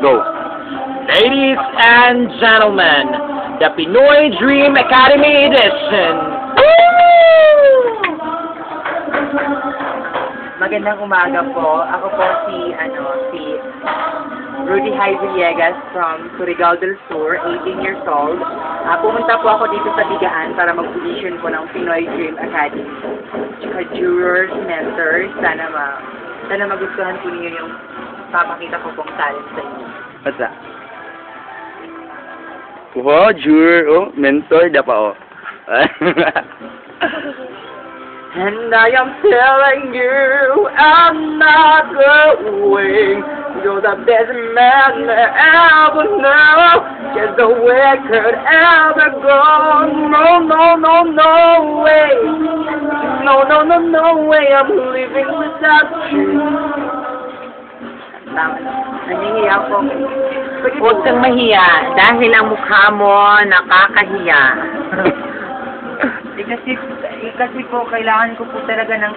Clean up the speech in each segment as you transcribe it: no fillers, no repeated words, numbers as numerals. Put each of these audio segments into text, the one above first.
Go. Ladies and gentlemen, the Pinoy Dream Academy Edition. Magandang umaga po. Ako po si Rudy Hay Villegas from Surigao del Sur, 18 years old. Pumunta po ako dito sa Bigaan para mag-audition po ng Pinoy Dream Academy. Tsaka jurors, mentors, sana magustuhan po niyo yung papakita ko pong talent sa inyo. What's that? Wow, juror, mentor, pa And I am telling you, I'm not going. You're the best man I ever know. Just the way I could ever go. No way. No way. I'm living without you. Nahihiya po. Huwag kang mahiya dahil ang mukha mo nakakahiya. Kasi po, kailangan ko po talaga ng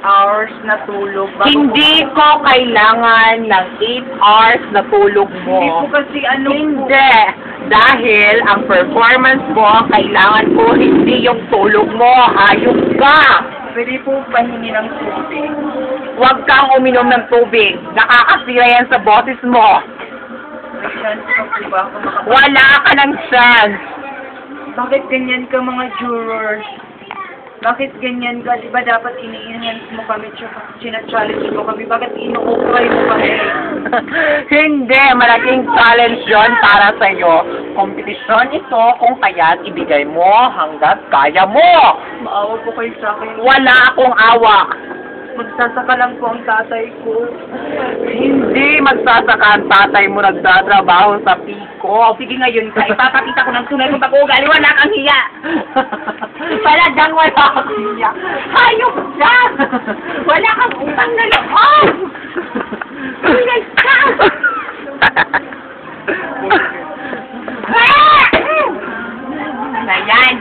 8 hours na tulog. Hindi ko kailangan ng 8 hours na tulog mo. Hindi po kasi Hindi. Dahil ang performance mo, kailangan ko hindi yung tulog mo. Hayop ka. Pwede po pahingi ng tubig. Huwag kang uminom ng tubig. Nakakasira yan sa boses mo. May chance pa po ba ako Wala ka ng chance. Bakit ganyan ka mga jurors? Bakit ganyan ka? Diba dapat ini-enhance mo kami challenge mo kami? Bakit ino-okray mo kami? Hindi, malaking challenge yon para sa iyo. Kompetisyon ito kung kaya't ibigay mo hanggat kaya mo. Maawa po kayo sa akin. Wala akong awa. Magsasaka lang po ang tatay ko. Hindi magsasaka ang tatay mo nagtatrabaho sa Pico. Sige ngayon ka, ipapakita ko ng tunay kung pag-uugali. Wala kang hiya. Talagang wala kang hiya. Hayop ka! Wala kang utang na loob! Tunay ka! Na yan!